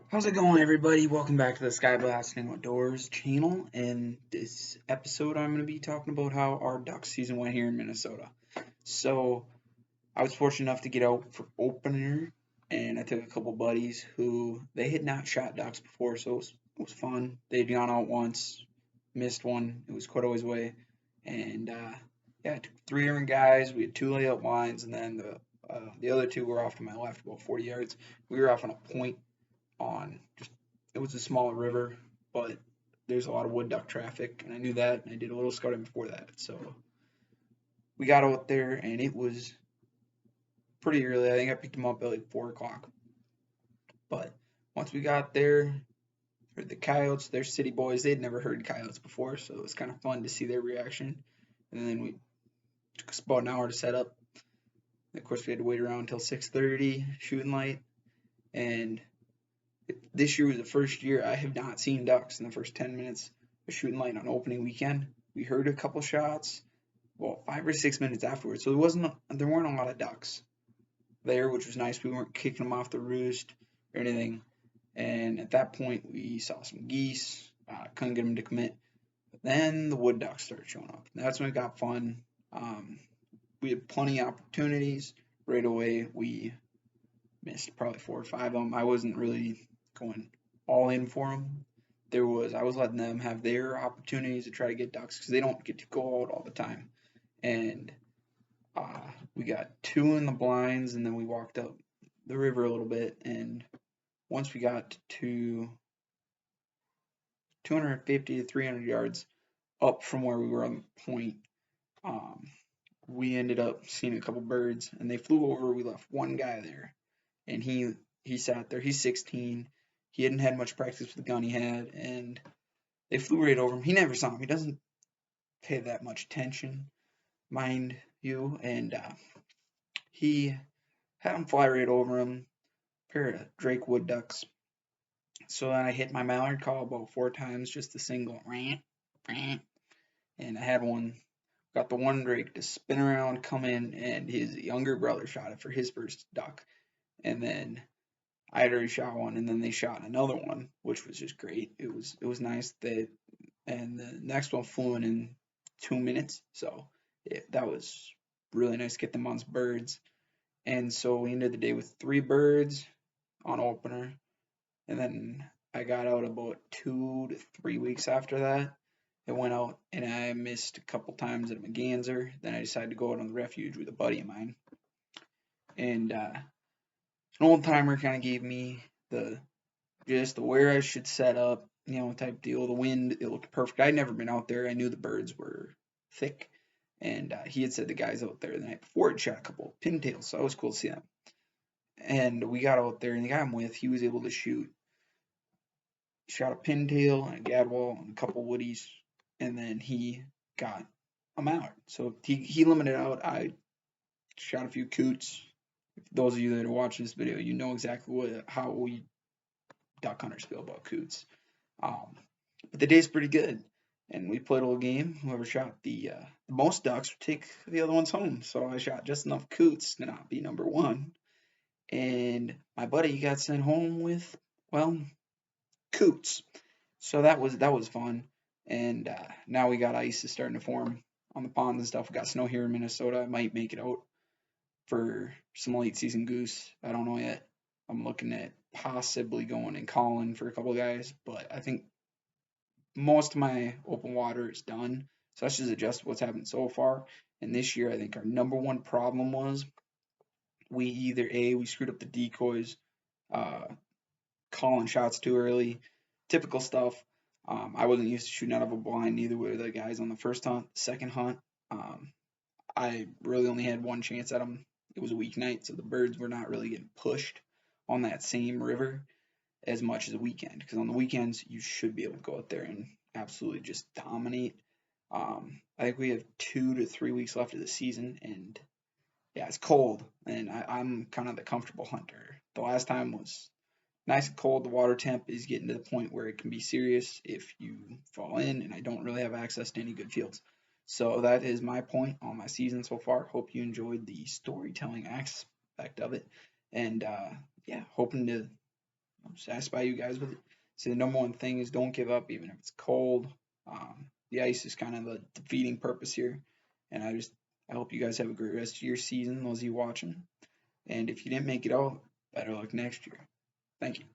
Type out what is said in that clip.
How's it going, everybody? Welcome back to the Sky Blasting Outdoors channel. And this episode, I'm going to be talking about how our duck season went here in Minnesota. So, I was fortunate enough to get out for opener, and I took a couple buddies who they had not shot ducks before, so it was fun. They'd gone out once, missed one. It was quite a ways away, and yeah, I took three different guys. We had two layup lines, and then the other two were off to my left, about 40 yards. We were off on a point on just it was a small river, but there's a lot of wood duck traffic, and I knew that, and I did a little scouting before that. So we got out there, and it was pretty early. I think I picked them up at like 4 o'clock. But once we got there, heard the coyotes. They're city boys. They'd never heard coyotes before, so it was kind of fun to see their reaction. And then we took us about an hour to set up. And of course, we had to wait around until 6:30 shooting light, and this year was the first year I have not seen ducks in the first 10 minutes of shooting light on opening weekend. We heard a couple shots, well, 5 or 6 minutes afterwards. So there weren't a lot of ducks there, which was nice. We weren't kicking them off the roost or anything. And at that point, we saw some geese. Couldn't get them to commit. But then the wood ducks started showing up. That's when it got fun. We had plenty of opportunities. Right away, we missed probably 4 or 5 of them. I wasn't really going all in for them. I was letting them have their opportunities to try to get ducks because they don't get to go out all the time. And we got two in the blinds, and then we walked up the river a little bit. And once we got to 250 to 300 yards up from where we were on the point, um, we ended up seeing a couple birds, and they flew over. We left one guy there, and he sat there. He's 16. He hadn't had much practice with the gun he had, and they flew right over him. He never saw him. He doesn't pay that much attention, mind you, and he had him fly right over him. Pair of Drake wood ducks. So then I hit my mallard call about 4 times, just a single rant, rant, and I had one. Got the one Drake to spin around, come in, and his younger brother shot it for his first duck. And then I had already shot one, and then they shot another one, which was just great. It was nice that, and the next one flew in 2 minutes, so that was really nice to get them on some birds. And so we ended the day with 3 birds on opener, and then I got out about 2 to 3 weeks after that. I went out and I missed a couple times at a Merganser. Then I decided to go out on the refuge with a buddy of mine, and an old timer kind of gave me the just where I should set up, type deal. The wind, it looked perfect. I'd never been out there. I knew the birds were thick, and he had said the guys out there the night before had shot a couple of pintails, so it was cool to see them. And we got out there, and the guy I'm with, he was able to shot a pintail and a gadwall and a couple woodies, and then he got a mallard. So he limited out. I shot a few coots. Those of you that are watching this video, you know exactly how we duck hunters feel about coots. Um, but the day's pretty good, and we played a little game. Whoever shot the most ducks would take the other ones home. So I shot just enough coots to not be number one, and my buddy got sent home with, well, coots. So that was fun, and now we got ice is starting to form on the ponds and stuff. We got snow here in Minnesota. I might make it out for some late season goose. I don't know yet. I'm looking at possibly going and calling for a couple of guys, but I think most of my open water is done. So that's just adjust what's happened so far. And this year, I think our number one problem was we screwed up the decoys, uh, calling shots too early, typical stuff. I wasn't used to shooting out of a blind, neither were the guys on the first hunt. Second hunt, um, I really only had one chance at them. It was a weeknight, so the birds were not really getting pushed on that same river as much as a weekend. Because on the weekends, you should be able to go out there and absolutely just dominate. I think we have 2 to 3 weeks left of the season, and yeah, it's cold, and I'm kind of the comfortable hunter. The last time was nice and cold. The water temp is getting to the point where it can be serious if you fall in, and I don't really have access to any good fields. So that is my point on my season so far. Hope you enjoyed the storytelling aspect of it, and yeah, hoping to satisfy you guys with it. So the number one thing is don't give up, even if it's cold. The ice is kind of the defeating purpose here, and I hope you guys have a great rest of your season, those of you watching. And if you didn't make it out, better luck next year. Thank you.